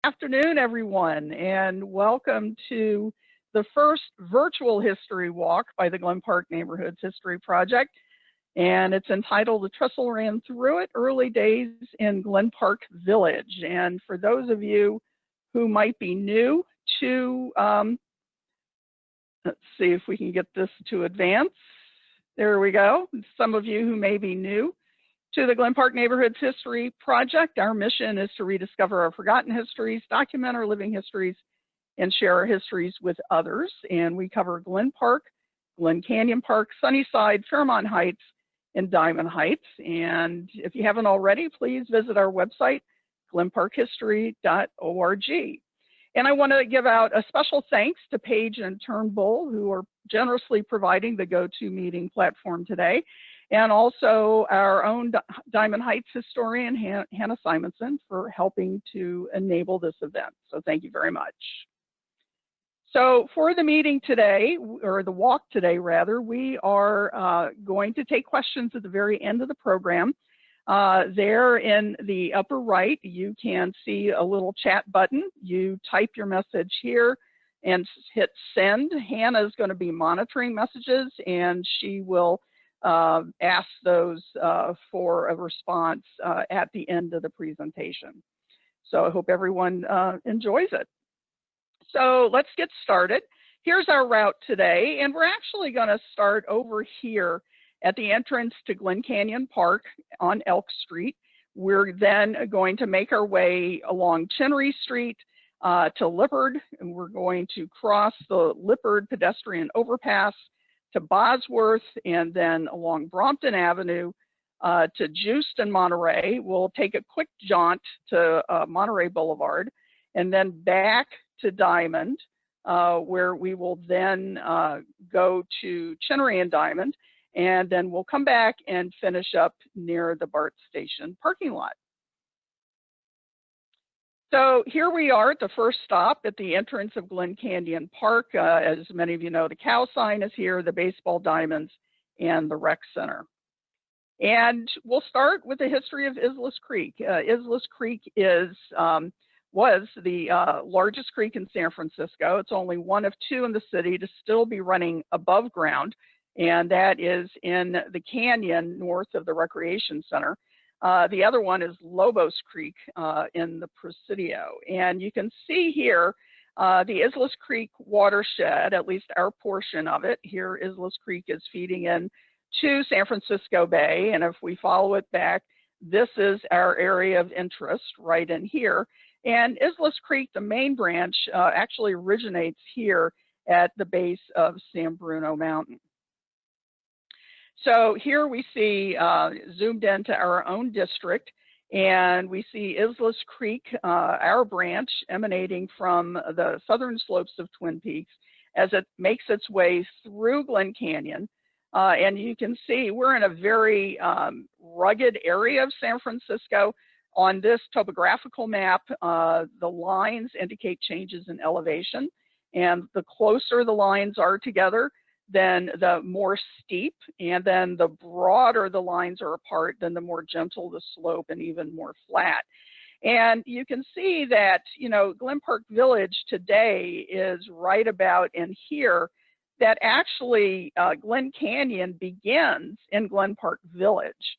Afternoon, everyone, and welcome to the first virtual history walk by the Glen Park Neighborhoods History Project. And it's entitled The Trestle Ran Through It, Early Days in Glen Park Village. And for those of you who might be new to, let's see if we can get this to advance. There we go. Some of you who may be new to the Glen Park Neighborhoods History Project, our mission is to rediscover our forgotten histories, document our living histories, and share our histories with others. And we cover Glen Park, Glen Canyon Park, Sunnyside, Fairmont Heights, and Diamond Heights. And if you haven't already, please visit our website, glenparkhistory.org. And I want to give out a special thanks to Paige and Turnbull, who are generously providing the go-to meeting platform today, and also our own Diamond Heights historian, Hannah Simonson, for helping to enable this event. So thank you very much. So for the meeting today, or the walk today rather, we are going to take questions at the very end of the program. There in the upper right, you can see a little chat button. You type your message here and hit send. Hannah is going to be monitoring messages, and she will ask those for a response at the end of the presentation. So I hope everyone enjoys it. So let's get started. Here's our route today, and we're actually going to start over here at the entrance to Glen Canyon Park on Elk Street. We're then going to make our way along Chinnery Street to Lippard, and we're going to cross the Lippard pedestrian overpass to Bosworth, and then along Brompton Avenue to Juist and Monterey. We'll take a quick jaunt to Monterey Boulevard, and then back to Diamond, where we will then go to Chinnery and Diamond, and then we'll come back and finish up near the BART station parking lot. So here we are at the first stop at the entrance of Glen Canyon Park. As many of you know, the cow sign is here, the baseball diamonds, and the rec center. And we'll start with the history of Islais Creek. Islais Creek was the largest creek in San Francisco. It's only one of two in the city to still be running above ground, and that is in the canyon north of the Recreation Center. The other one is Lobos Creek in the Presidio. And you can see here the Islais Creek watershed, at least our portion of it. Here, Islais Creek is feeding in to San Francisco Bay. And if we follow it back, this is our area of interest right in here. And Islais Creek, the main branch, actually originates here at the base of San Bruno Mountain. So here we see zoomed into our own district, and we see Islais Creek, our branch, emanating from the southern slopes of Twin Peaks as it makes its way through Glen Canyon. And you can see we're in a very rugged area of San Francisco. On this topographical map, the lines indicate changes in elevation, and the closer the lines are together, then the more steep, and then the broader the lines are apart, then the more gentle the slope and even more flat. And you can see that, you know, Glen Park Village today is right about in here, that actually Glen Canyon begins in Glen Park Village.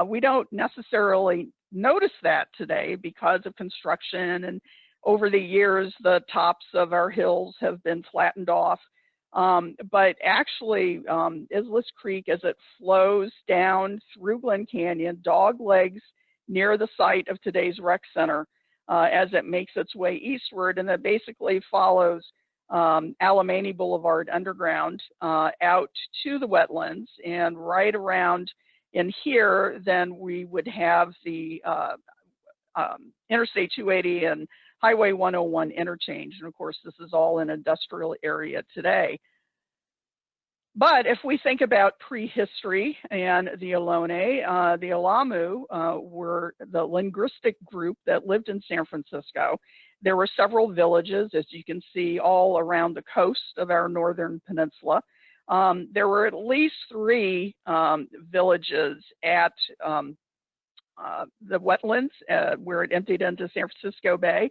We don't necessarily notice that today because of construction, and over the years, the tops of our hills have been flattened off. But actually, Islais Creek, as it flows down through Glen Canyon, dog legs near the site of today's rec center, as it makes its way eastward, and that basically follows Alamany Boulevard underground out to the wetlands, and right around in here, then we would have the Interstate 280 and Highway 101 interchange. And of course, this is all an industrial area today. But if we think about prehistory and the Ohlone, the Alamu were the linguistic group that lived in San Francisco. There were several villages, as you can see, all around the coast of our northern peninsula. There were at least 3 villages at the wetlands where it emptied into San Francisco Bay.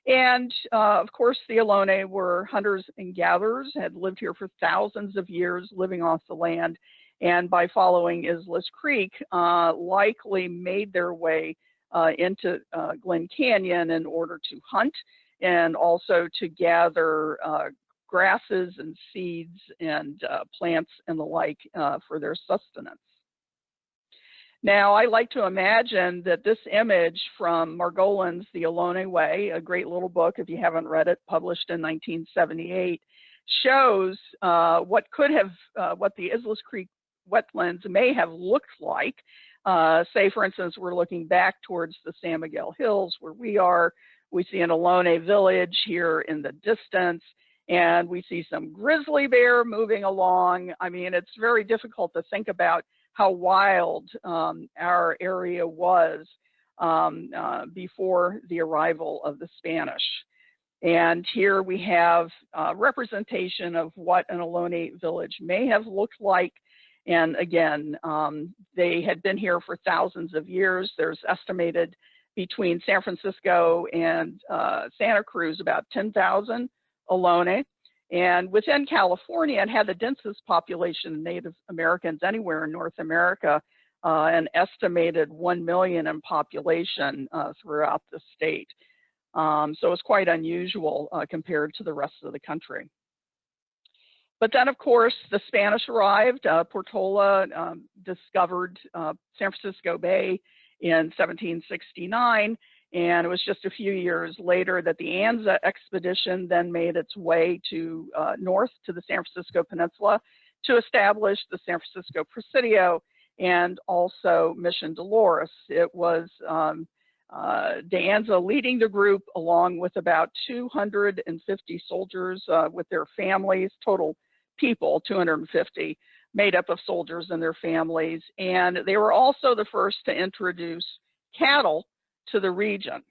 And of course, the Ohlone were hunters and gatherers, had lived here for thousands of years, living off the land, and by following Islais Creek, likely made their way into Glen Canyon in order to hunt and also to gather grasses and seeds and plants and the like for their sustenance. Now, I like to imagine that this image from Margolin's The Ohlone Way, a great little book, if you haven't read it, published in 1978, shows what the Islais Creek wetlands may have looked like. Say, for instance, we're looking back towards the San Miguel Hills where we are. We see an Ohlone village here in the distance, and we see some grizzly bear moving along. I mean, it's very difficult to think about how wild our area was before the arrival of the Spanish. And here we have representation of what an Ohlone village may have looked like. And again, they had been here for thousands of years. There's estimated between San Francisco and Santa Cruz about 10,000 Ohlone. And within California, it had the densest population of Native Americans anywhere in North America, an estimated 1 million in population throughout the state. So it's quite unusual compared to the rest of the country. But then, of course, the Spanish arrived. Portola discovered San Francisco Bay in 1769. And it was just a few years later that the Anza expedition then made its way to north to the San Francisco Peninsula to establish the San Francisco Presidio and also Mission Dolores. It was de Anza leading the group along with about 250 soldiers with their families, total people, 250, made up of soldiers and their families. And they were also the first to introduce cattle to the region.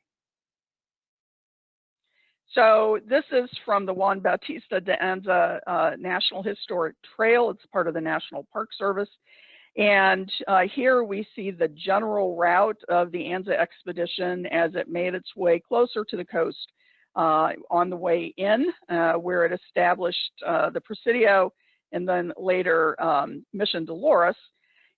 So this is from the Juan Bautista de Anza National Historic Trail. It's part of the National Park Service. And here we see the general route of the Anza expedition as it made its way closer to the coast on the way in, where it established the Presidio and then later Mission Dolores.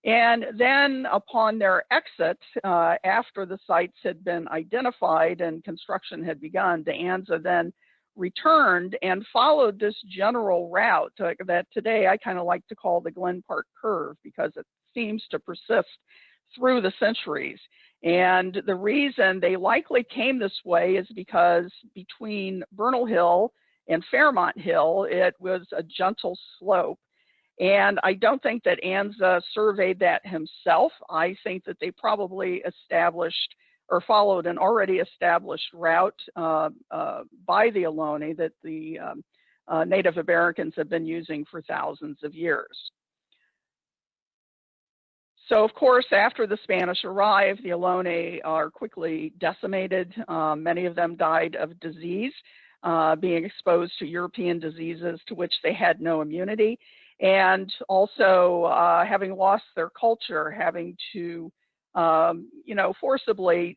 And then upon their exit, after the sites had been identified and construction had begun, de Anza then returned and followed this general route that today I kind of like to call the Glen Park curve, because it seems to persist through the centuries. And the reason they likely came this way is because between Bernal Hill and Fairmont Hill, it was a gentle slope. And I don't think that Anza surveyed that himself. I think that they probably established or followed an already established route by the Ohlone that the Native Americans have been using for thousands of years. So, of course, after the Spanish arrived, the Ohlone are quickly decimated. Many of them died of disease, being exposed to European diseases to which they had no immunity. And also having lost their culture, having to, forcibly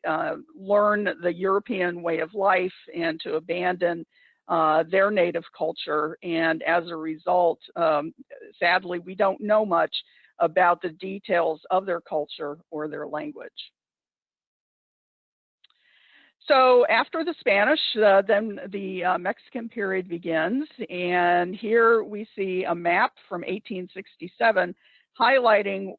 learn the European way of life and to abandon their native culture. And as a result, sadly, we don't know much about the details of their culture or their language. So after the Spanish, then the Mexican period begins, and here we see a map from 1867 highlighting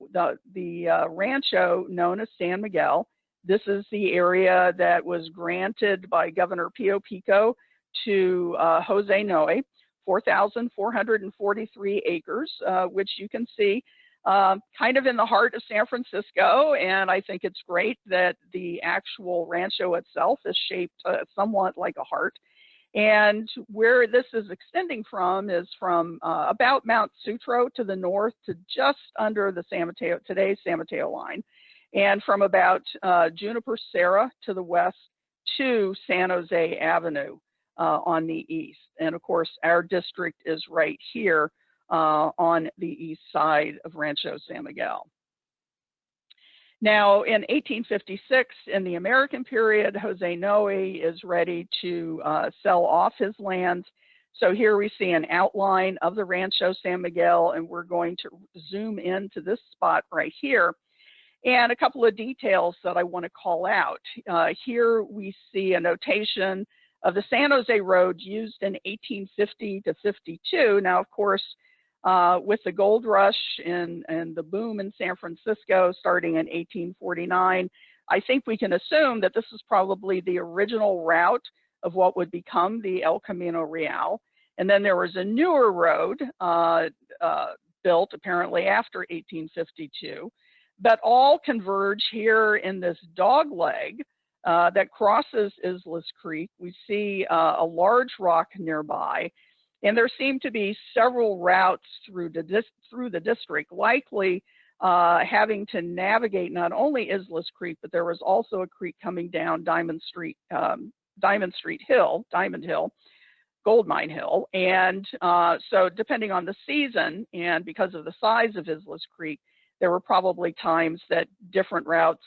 the rancho known as San Miguel. This is the area that was granted by Governor Pio Pico to Jose Noe, 4,443 acres, which you can see kind of in the heart of San Francisco. And I think it's great that the actual rancho itself is shaped somewhat like a heart. And where this is extending from is from about Mount Sutro to the north to just under the San Mateo, today's San Mateo line, and from about Juniper Serra to the west to San Jose Avenue on the east. And of course, our district is right here on the east side of Rancho San Miguel. Now, in 1856, in the American period, Jose Noe is ready to sell off his lands. So here we see an outline of the Rancho San Miguel, and we're going to zoom into this spot right here. And a couple of details that I want to call out. Here we see a notation of the San Jose Road used in 1850 to 52. Now, of course, with the gold rush and the boom in San Francisco starting in 1849, I think we can assume that this is probably the original route of what would become the El Camino Real. And then there was a newer road built apparently after 1852, but all converge here in this dog leg that crosses Islais Creek. We see a large rock nearby. And there seem to be several routes through the district, likely having to navigate not only Islais Creek, but there was also a creek coming down Diamond Hill, Gold Mine Hill. And so depending on the season and because of the size of Islais Creek, there were probably times that different routes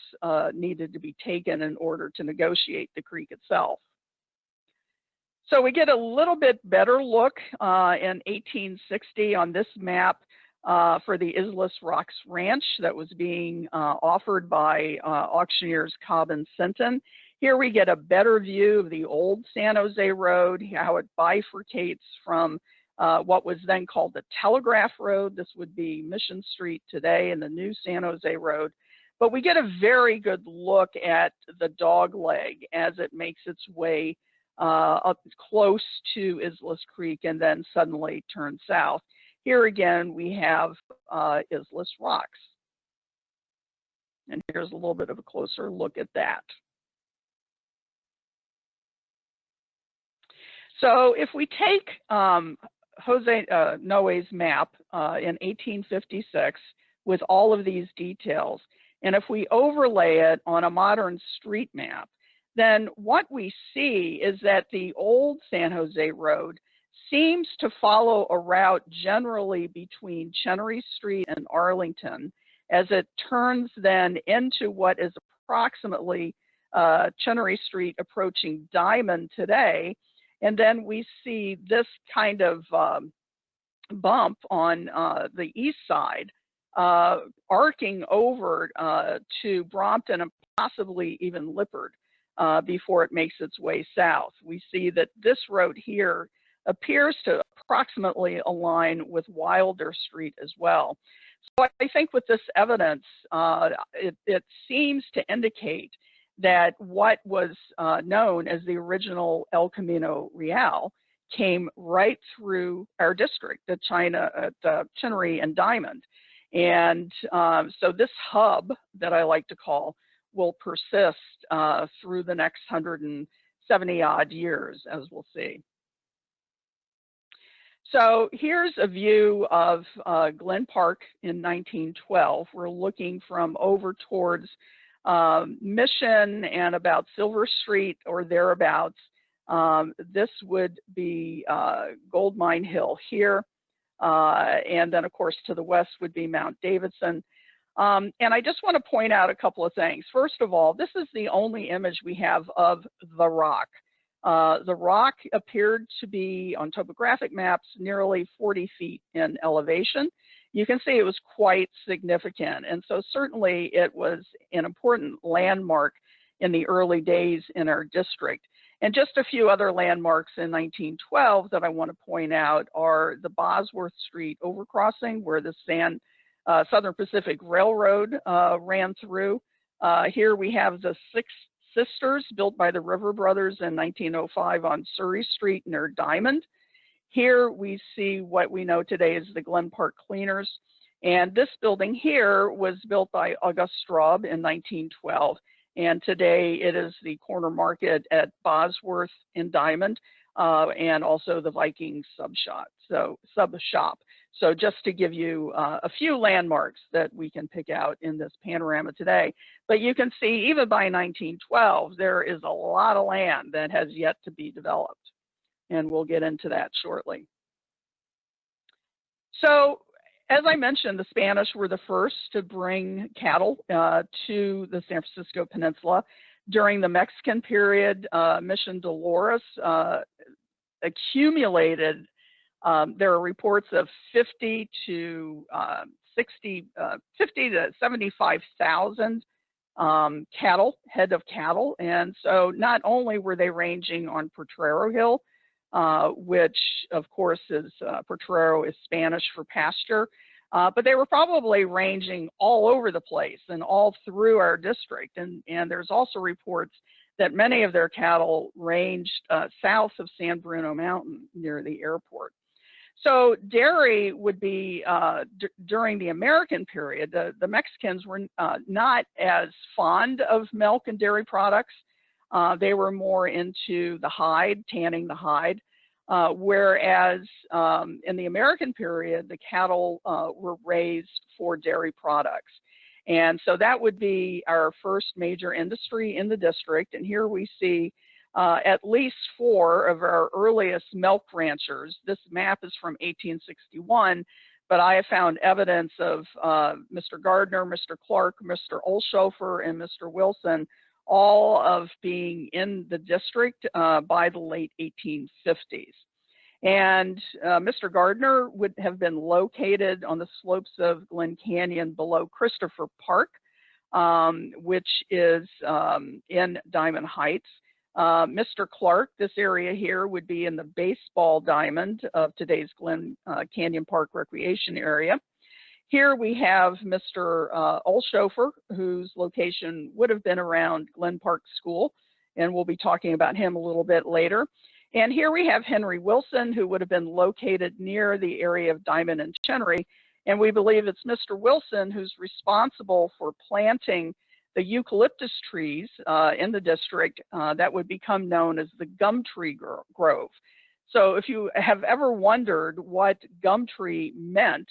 needed to be taken in order to negotiate the creek itself. So we get a little bit better look in 1860 on this map for the Islais Rocks Ranch that was being offered by auctioneers Cobb and Sinton. Here we get a better view of the old San Jose Road, how it bifurcates from what was then called the Telegraph Road. This would be Mission Street today and the new San Jose Road. But we get a very good look at the dog leg as it makes its way up close to Islais Creek and then suddenly turn south. Here again, we have Islais Rocks. And here's a little bit of a closer look at that. So if we take Jose Noe's map in 1856 with all of these details, and if we overlay it on a modern street map, then what we see is that the old San Jose Road seems to follow a route generally between Chenery Street and Arlington as it turns then into what is approximately Chenery Street approaching Diamond today. And then we see this kind of bump on the east side arcing over to Brompton and possibly even Lippard. Before it makes its way south. We see that this road here appears to approximately align with Wilder Street as well. So I think with this evidence, it seems to indicate that what was known as the original El Camino Real came right through our district at Chenery and Diamond. And so this hub that I like to call will persist through the next 170 odd years, as we'll see. So here's a view of Glen Park in 1912. We're looking from over towards Mission and about Silver Street or thereabouts. This would be Gold Mine Hill here. And then of course to the west would be Mount Davidson. And I just want to point out a couple of things. First of all, this is the only image we have of the rock. The rock appeared to be on topographic maps nearly 40 feet in elevation. You can see it was quite significant. And so certainly it was an important landmark in the early days in our district. And just a few other landmarks in 1912 that I want to point out are the Bosworth Street overcrossing where the Southern Pacific Railroad ran through. Here we have the Six Sisters built by the River Brothers in 1905 on Surrey Street near Diamond. Here we see what we know today as the Glen Park Cleaners. And this building here was built by August Straub in 1912. And today it is the corner market at Bosworth in Diamond and also the Viking sub shop. So just to give you a few landmarks that we can pick out in this panorama today. But you can see even by 1912, there is a lot of land that has yet to be developed. And we'll get into that shortly. So As I mentioned, the Spanish were the first to bring cattle to the San Francisco Peninsula. During the Mexican period, Mission Dolores accumulated, there are reports of 50 to 75,000 head of cattle. And so not only were they ranging on Potrero Hill, which of course is, Potrero is Spanish for pasture, but they were probably ranging all over the place and all through our district. And there's also reports that many of their cattle ranged south of San Bruno Mountain near the airport. So dairy would be, during the American period, the Mexicans were not as fond of milk and dairy products. They were more into the hide, tanning the hide, whereas in the American period, the cattle were raised for dairy products. And so that would be our first major industry in the district. And here we see at least 4 of our earliest milk ranchers. This map is from 1861, but I have found evidence of Mr. Gardner, Mr. Clark, Mr. Olshofer, and Mr. Wilson, all of being in the district by the late 1850s. And Mr. Gardner would have been located on the slopes of Glen Canyon below Christopher Park, which is in Diamond Heights. Mr. Clark, this area here would be in the baseball diamond of today's Glen Canyon Park Recreation Area. Here we have Mr. Olshofer, whose location would have been around Glen Park School, and we'll be talking about him a little bit later. And here we have Henry Wilson, who would have been located near the area of Diamond and Chenery, and we believe it's Mr. Wilson who's responsible for planting the eucalyptus trees in the district that would become known as the Gum Tree Grove. So if you have ever wondered what gum tree meant,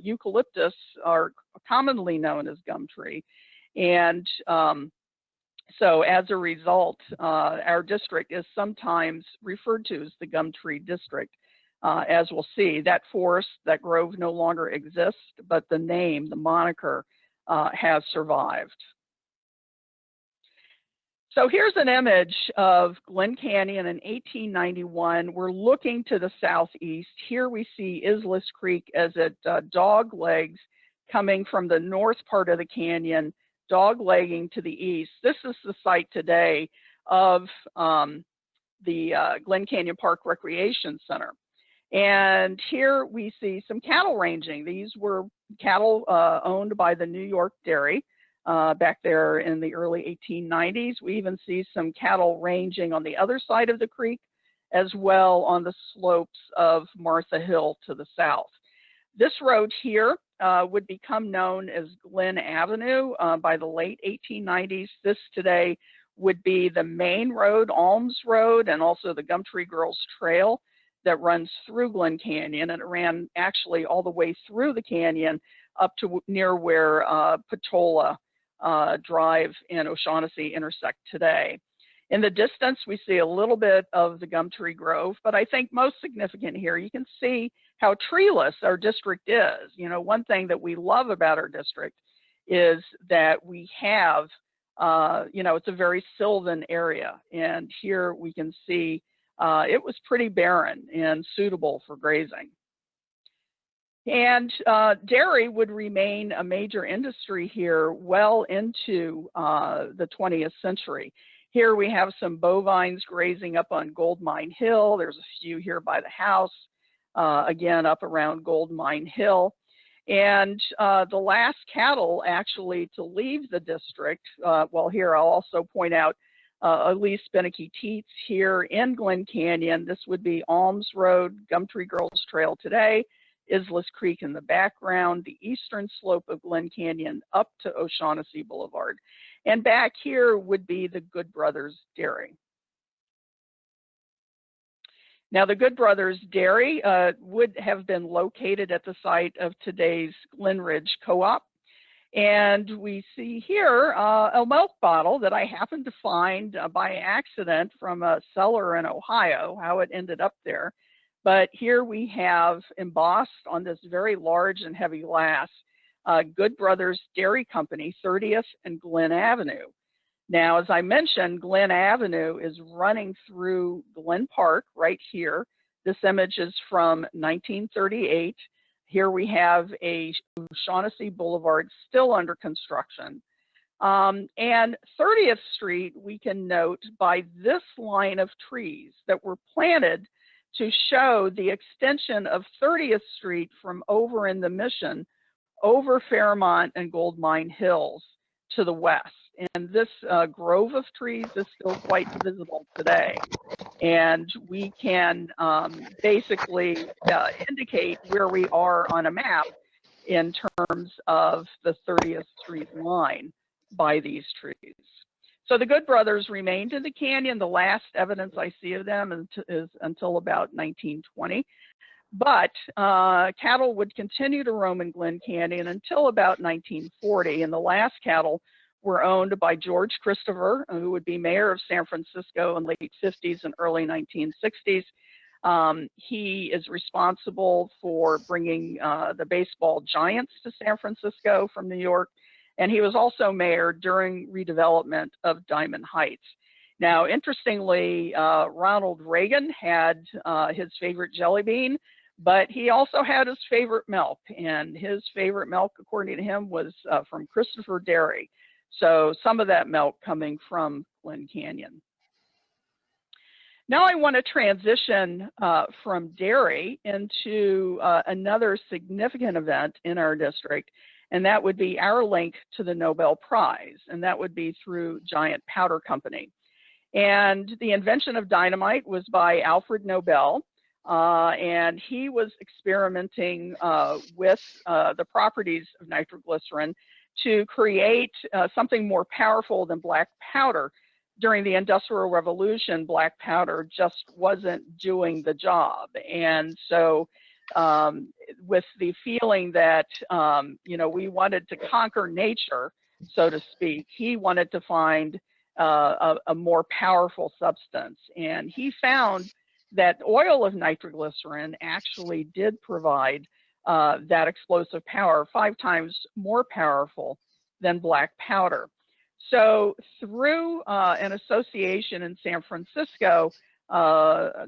eucalyptus are commonly known as gum tree. And so as a result, our district is sometimes referred to as the Gum Tree District. As we'll see, that forest, that grove no longer exists, but the name, the moniker, has survived. So here's an image of Glen Canyon in 1891. We're looking to the southeast. Here we see Islais Creek as it doglegs coming from the north part of the canyon, doglegging to the east. This is the site today of the Glen Canyon Park Recreation Center. And here we see some cattle ranging. These were cattle owned by the New York Dairy back there in the early 1890s. We even see some cattle ranging on the other side of the creek, as well on the slopes of Martha Hill to the south. This road here would become known as Glen Avenue by the late 1890s. This today would be the main road, Alms Road, and also the Gum Tree Girls Trail that runs through Glen Canyon, and it ran actually all the way through the canyon up to near where Patola Drive and O'Shaughnessy intersect today. In the distance, we see a little bit of the Gum Tree Grove, but I think most significant here, you can see how treeless our district is. You know, one thing that we love about our district is that we have, you know, it's a very sylvan area, and here we can see it was pretty barren and suitable for grazing. And dairy would remain a major industry here well into the 20th century. Here we have some bovines grazing up on Gold Mine Hill. There's a few here by the house, again up around Gold Mine Hill. And the last cattle actually to leave the district, well, here I'll also point out Islais Creek here in Glen Canyon. This would be Alms Road, Gum Tree Girls Trail today, Islais Creek in the background, the eastern slope of Glen Canyon up to O'Shaughnessy Boulevard. And back here would be the Good Brothers Dairy. Now, the Good Brothers Dairy would have been located at the site of today's Glen Ridge Co-op. And we see here a milk bottle that I happened to find by accident from a seller in Ohio, how it ended up there. But here we have embossed on this very large and heavy glass, Good Brothers Dairy Company, 30th and Glen Avenue. Now, as I mentioned, Glen Avenue is running through Glen Park right here. This image is from 1938. Here we have a Shaughnessy Boulevard still under construction. And 30th Street, we can note by this line of trees that were planted to show the extension of 30th Street from over in the Mission, over Fairmont and Gold Mine Hills to the west. And this grove of trees is still quite visible today. And we can basically indicate where we are on a map in terms of the 30th Street line by these trees. So the Good Brothers remained in the canyon. The last evidence I see of them is until about 1920. But cattle would continue to roam in Glen Canyon until about 1940. And the last cattle were owned by George Christopher, who would be mayor of San Francisco in late 50s and early 1960s. He is responsible for bringing the baseball giants to San Francisco from New York. And he was also mayor during redevelopment of Diamond Heights. Now, interestingly, Ronald Reagan had his favorite jelly bean, but he also had his favorite milk. And his favorite milk, according to him, was from Christopher Dairy. So some of that milk coming from Glen Canyon. Now I want to transition from dairy into another significant event in our district, and that would be our link to the Nobel Prize, and that would be through Giant Powder Company. And the invention of dynamite was by Alfred Nobel, and he was experimenting with the properties of nitroglycerin to create something more powerful than black powder. During the Industrial Revolution, black powder just wasn't doing the job. And so with the feeling that, we wanted to conquer nature, so to speak, he wanted to find a more powerful substance. And he found that oil of nitroglycerin actually did provide that explosive power, 5 times more powerful than black powder. So through an association in San Francisco,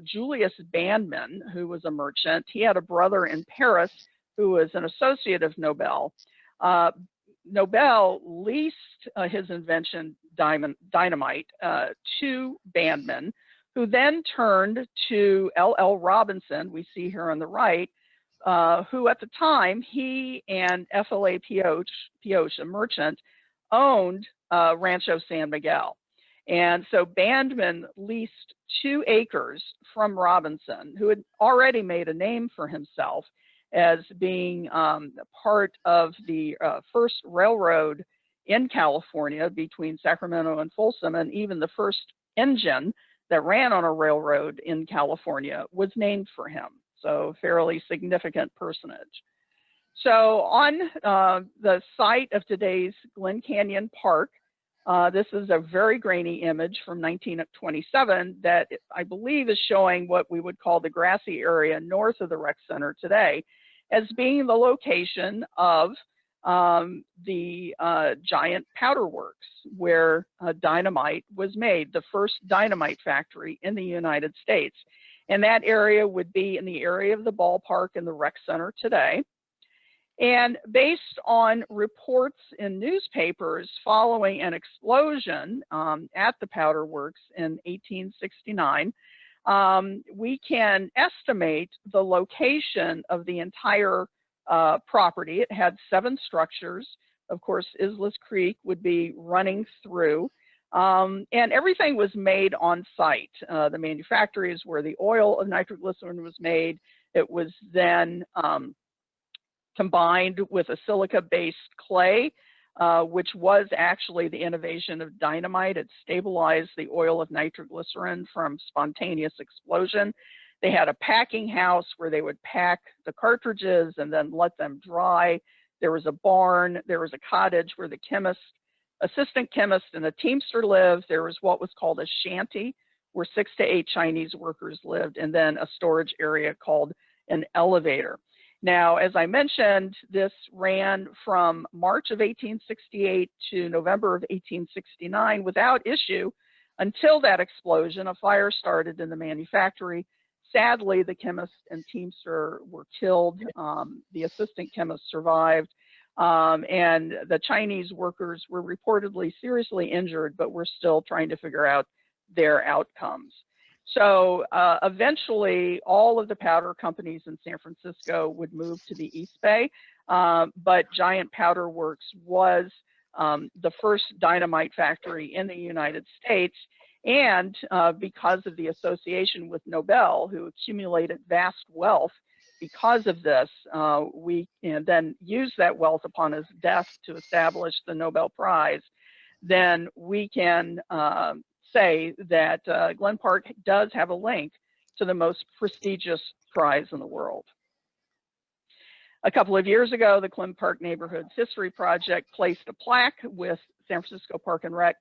Julius Bandmann, who was a merchant, he had a brother in Paris who was an associate of Nobel. Nobel leased his invention, dynamite, to Bandmann, who then turned to L.L. Robinson, we see here on the right, who at the time, he and F.L.A. Pioche, a merchant, owned Rancho San Miguel. And so Bandmann leased 2 acres from Robinson, who had already made a name for himself as being part of the first railroad in California between Sacramento and Folsom, and even the first engine that ran on a railroad in California was named for him. So fairly significant personage. So on the site of today's Glen Canyon Park, this is a very grainy image from 1927 that I believe is showing what we would call the grassy area north of the rec center today as being the location of the Giant Powder Works, where dynamite was made, the first dynamite factory in the United States. And that area would be in the area of the ballpark and the rec center today. And based on reports in newspapers following an explosion at the powder works in 1869, we can estimate the location of the entire property. It had 7 structures. Of course, Islais Creek would be running through. And everything was made on site. The manufactories where the oil of nitroglycerin was made. It was then combined with a silica-based clay, which was actually the innovation of dynamite. It stabilized the oil of nitroglycerin from spontaneous explosion. They had a packing house where they would pack the cartridges and then let them dry. There was a barn. There was a cottage where the chemist, assistant chemist, and a teamster lived. There was what was called a shanty, where 6 to 8 Chinese workers lived, and then a storage area called an elevator. Now, as I mentioned, this ran from March of 1868 to November of 1869 without issue until that explosion. A fire started in the manufactory. Sadly, the chemist and teamster were killed. The assistant chemist survived. And the Chinese workers were reportedly seriously injured, but we're still trying to figure out their outcomes. So eventually, all of the powder companies in San Francisco would move to the East Bay, but Giant Powder Works was the first dynamite factory in the United States, and because of the association with Nobel, who accumulated vast wealth because of this, we then used that wealth upon his death to establish the Nobel Prize, then we can say that GlenPark does have a link to the most prestigious prize in the world. A couple of years ago, the GlenPark Neighborhoods History Project placed a plaque with San Francisco Park and Rec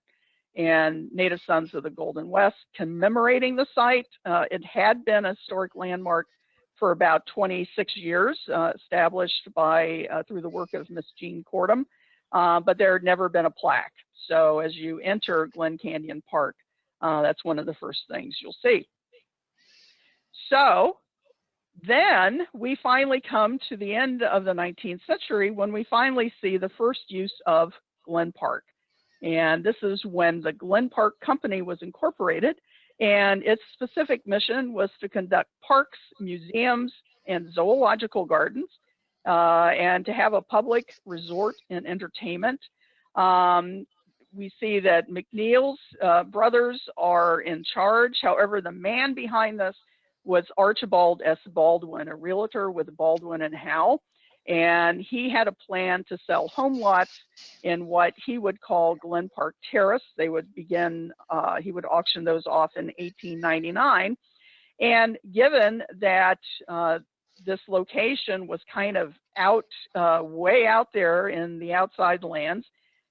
and Native Sons of the Golden West commemorating the site. It had been a historic landmark for about 26 years, established by through the work of Miss Jean Cordham, but there had never been a plaque. So as you enter Glen Canyon Park, that's one of the first things you'll see. So then we finally come to the end of the 19th century when we finally see the first use of GlenPark. And this is when the GlenPark Company was incorporated, and its specific mission was to conduct parks, museums, and zoological gardens, and to have a public resort and entertainment. We see that McNeil's brothers are in charge. However, the man behind this was Archibald S. Baldwin, a realtor with Baldwin and Howe, and he had a plan to sell home lots in what he would call GlenPark Terrace. They would begin, he would auction those off in 1899, and given that this location was kind of out, way out there in the outside lands,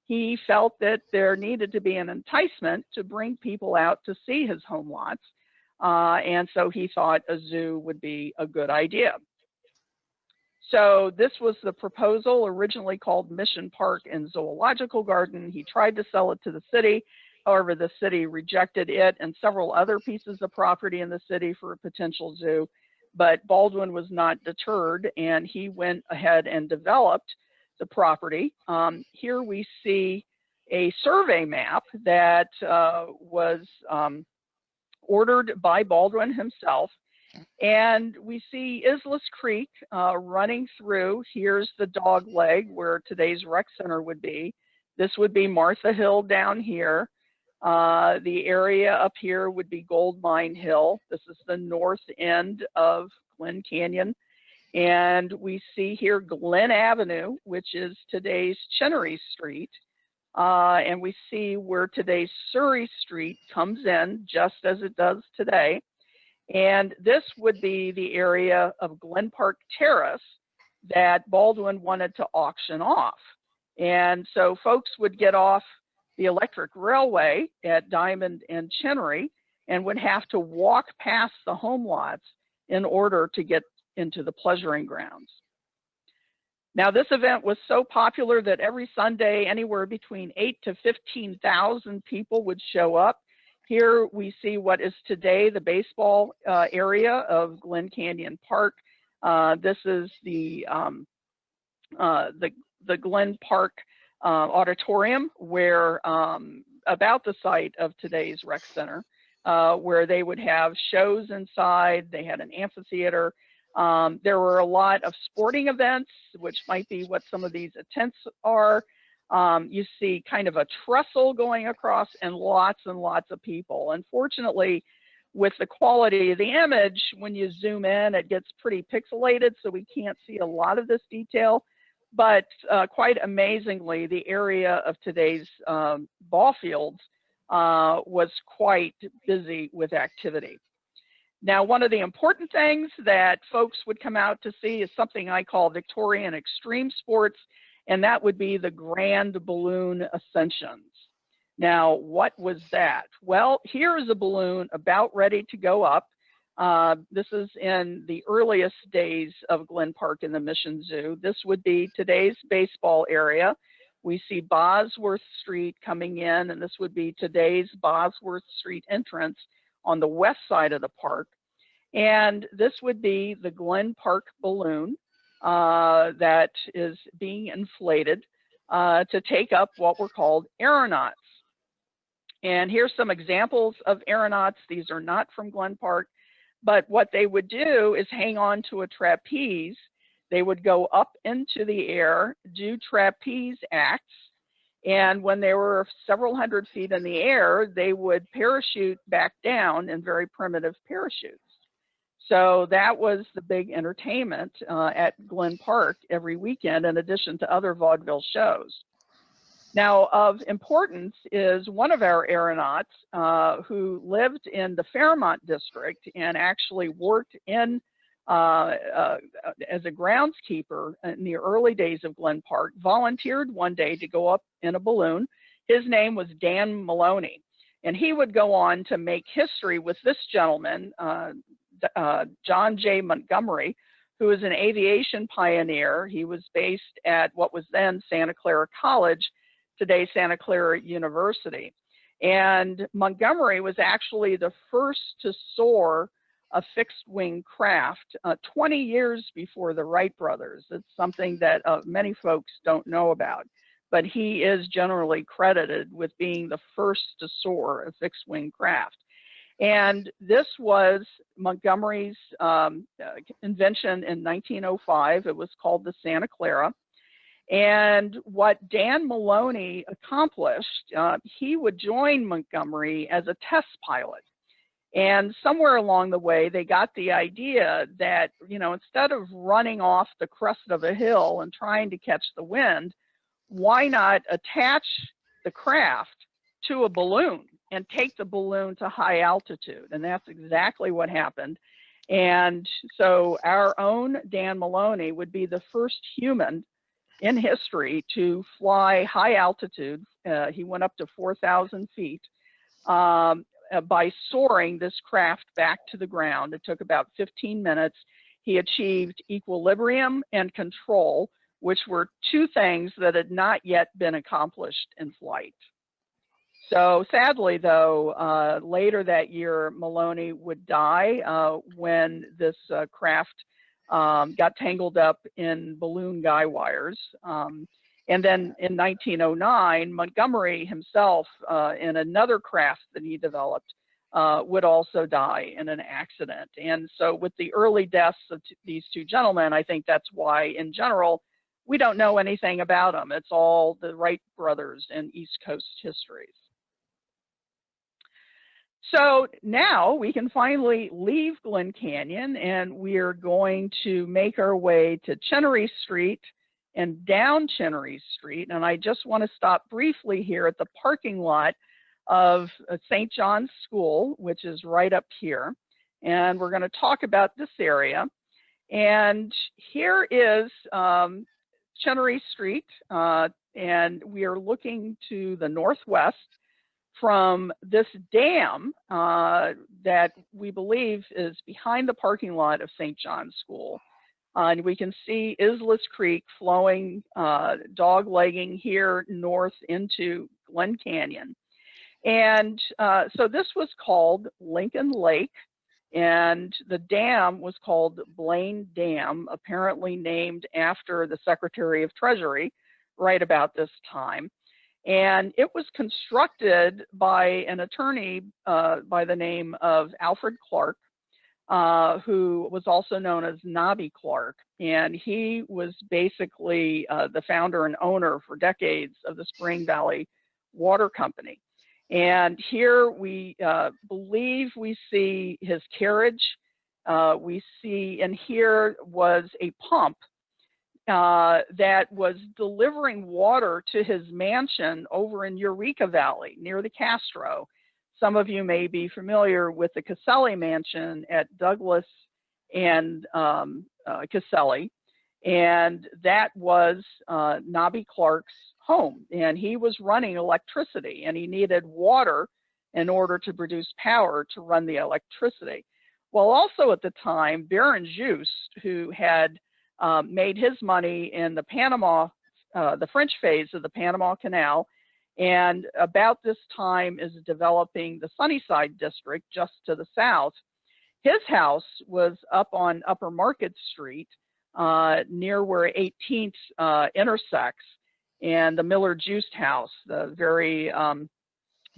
he felt that there needed to be an enticement to bring people out to see his home lots. And so he thought a zoo would be a good idea. So this was the proposal, originally called Mission Park and Zoological Garden. He tried to sell it to the city. However, the city rejected it and several other pieces of property in the city for a potential zoo. But Baldwin was not deterred, and he went ahead and developed the property. Here we see a survey map that was ordered by Baldwin himself. And we see Islais Creek running through. Here's the dog leg where today's rec center would be. This would be Martha Hill down here. The area up here would be Gold Mine Hill. This is the north end of Glen Canyon. And we see here Glen Avenue, which is today's Chenery Street. And we see where today's Surrey Street comes in, just as it does today. And this would be the area of GlenPark Terrace that Baldwin wanted to auction off. And so folks would get off the electric railway at Diamond and Chenery and would have to walk past the home lots in order to get into the pleasuring grounds. Now, this event was so popular that every Sunday, anywhere between 8,000 to 15,000 people would show up. Here we see what is today the baseball area of Glen Canyon Park. This is the Glen Park auditorium, where about the site of today's rec center, where they would have shows inside. They had an amphitheater. There were a lot of sporting events, which might be what some of these tents are. You see kind of a trestle going across and lots of people. Unfortunately, with the quality of the image, when you zoom in, it gets pretty pixelated, so we can't see a lot of this detail. But quite amazingly, the area of today's ball fields was quite busy with activity. Now, one of the important things that folks would come out to see is something I call Victorian extreme sports, and that would be the grand balloon ascensions. Now, what was that? Well, here is a balloon about ready to go up. This is in the earliest days of Glen Park in the Mission Zoo. This would be today's baseball area. We see Bosworth Street coming in, and this would be today's Bosworth Street entrance on the west side of the park. And this would be the GlenPark balloon that is being inflated to take up what were called aeronauts. And here's some examples of aeronauts. These are not from Glen Park, but what they would do is hang on to a trapeze. They would go up into the air, do trapeze acts, and when they were several hundred feet in the air, they would parachute back down in very primitive parachutes. So that was the big entertainment at Glen Park every weekend, in addition to other vaudeville shows. Now, of importance is one of our aeronauts who lived in the Fairmont district and actually worked in as a groundskeeper in the early days of Glen Park, volunteered one day to go up in a balloon. His name was Dan Maloney, and he would go on to make history with this gentleman, John J. Montgomery, who was an aviation pioneer. He was based at what was then Santa Clara College, today Santa Clara University. And Montgomery was actually the first to soar a fixed wing craft 20 years before the Wright brothers. It's something that many folks don't know about, but he is generally credited with being the first to soar a fixed wing craft. And this was Montgomery's invention in 1905. It was called the Santa Clara. And what Dan Maloney accomplished, he would join Montgomery as a test pilot. And somewhere along the way, they got the idea that, you know, instead of running off the crest of a hill and trying to catch the wind, why not attach the craft to a balloon and take the balloon to high altitude? And that's exactly what happened. And so our own Dan Maloney would be the first human in history to fly high altitude. He went up to 4,000 feet by soaring this craft back to the ground. It took about 15 minutes. He achieved equilibrium and control, which were two things that had not yet been accomplished in flight. So sadly, though, later that year, Maloney would die when this craft got tangled up in balloon guy wires. And then in 1909, Montgomery himself, in another craft that he developed, would also die in an accident. And so with the early deaths of these two gentlemen, I think that's why, in general, we don't know anything about them. It's all the Wright brothers and East Coast histories. So now we can finally leave Glen Canyon, and we are going to make our way to Chenery Street and down Chenery Street. And I just want to stop briefly here at the parking lot of St. John's School, which is right up here. And we're going to talk about this area. And here is Chenery Street, and we are looking to the northwest from this dam that we believe is behind the parking lot of St. John's School. And we can see Islais Creek flowing, dog-legging here north into Glen Canyon. And so this was called Lincoln Lake, and the dam was called Blaine Dam, apparently named after the Secretary of Treasury right about this time. And it was constructed by an attorney by the name of Alfred Clark, who was also known as Nobby Clark. And he was basically the founder and owner for decades of the Spring Valley Water Company. And here we believe we see his carriage. We see, and here was a pump that was delivering water to his mansion over in Eureka Valley near the Castro. Some of you may be familiar with the Caselli Mansion at Douglas and Caselli, and that was Nobby Clark's home, and he was running electricity, and he needed water in order to produce power to run the electricity. Well, also at the time, Baron Juste, who had made his money in the the French phase of the Panama Canal, and about this time is developing the Sunnyside district just to the south. His house was up on Upper Market Street, near where 18th intersects, and the Miller Juste house, the very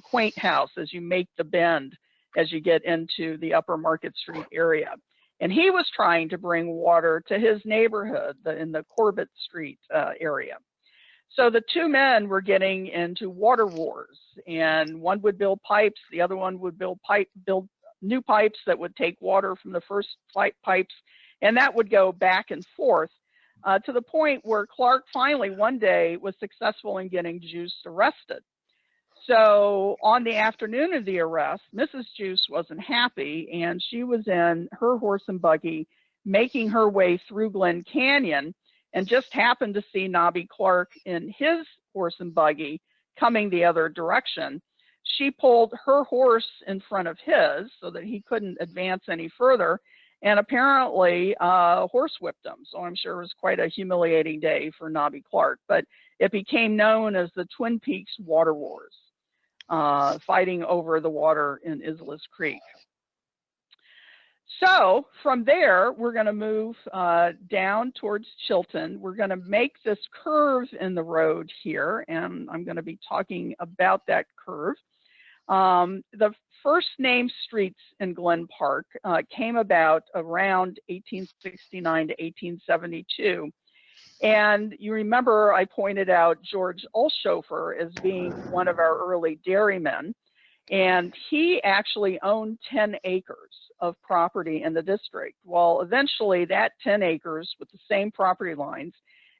quaint house as you make the bend as you get into the Upper Market Street area. And he was trying to bring water to his neighborhood in the Corbett Street area. So the two men were getting into water wars, and one would build pipes, the other one would build new pipes that would take water from the first pipes, and that would go back and forth to the point where Clark finally one day was successful in getting Juste arrested. So on the afternoon of the arrest, Mrs. Juste wasn't happy, and she was in her horse and buggy making her way through Glen Canyon, and just happened to see Nobby Clark in his horse and buggy coming the other direction. She pulled her horse in front of his so that he couldn't advance any further, and apparently horsewhipped him. So I'm sure it was quite a humiliating day for Nobby Clark, but it became known as the Twin Peaks Water Wars, fighting over the water in Islais Creek. So from there, we're going to move down towards Chilton. We're going to make this curve in the road here, and I'm going to be talking about that curve. The first named streets in Glen Park came about around 1869 to 1872. And you remember I pointed out George Olshofer as being one of our early dairymen. And he actually owned 10 acres of property in the district. Well, eventually that 10 acres with the same property lines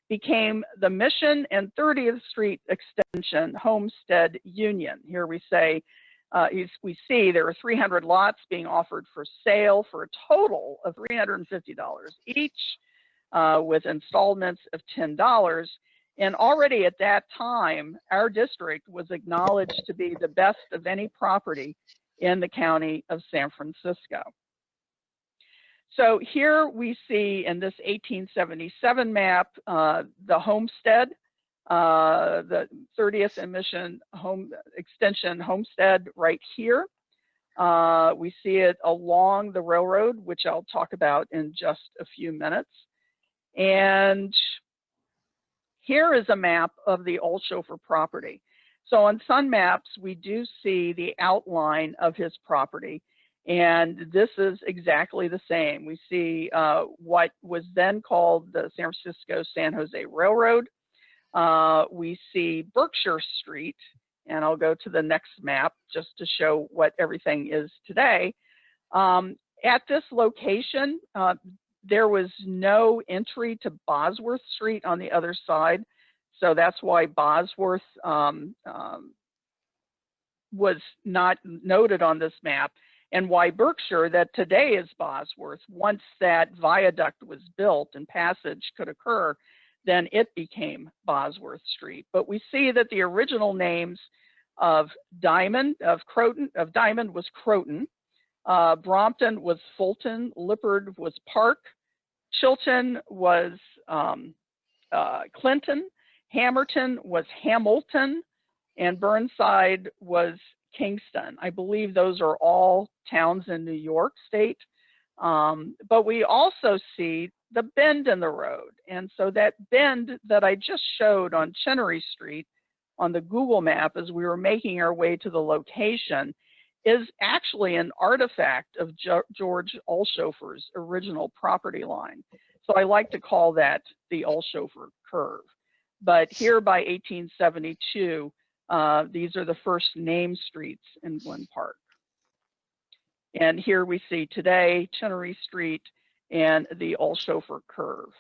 became the Mission and 30th Street Extension Homestead Union. Here we say, we see there are 300 lots being offered for sale for a total of $350 each, with installments of $10. And already at that time, our district was acknowledged to be the best of any property in the county of San Francisco. So here we see in this 1877 map, the homestead, the 30th and Mission Extension homestead right here. We see it along the railroad, which I'll talk about in just a few minutes. And here is a map of the Olshofer property. So on Sun Maps, we do see the outline of his property, and this is exactly the same. We see what was then called the San Francisco-San Jose Railroad. We see Berkshire Street, and I'll go to the next map just to show what everything is today. At this location, there was no entry to Bosworth Street on the other side, so that's why Bosworth was not noted on this map, and why Berkshire, that today is Bosworth, once that viaduct was built and passage could occur, then it became Bosworth Street. But we see that the original names of Diamond was Croton, Brompton was Fulton, Lippard was Park, Chilton was Clinton, Hamilton was Hamilton, and Burnside was Kingston. I believe those are all towns in New York State. But we also see the bend in the road. And so that bend that I just showed on Chenery Street on the Google map as we were making our way to the location is actually an artifact of George Olshofer's original property line. So I like to call that the Olshofer curve. But here by 1872, these are the first named streets in Glen Park. And here we see today Chenery Street and the Olshofer curve.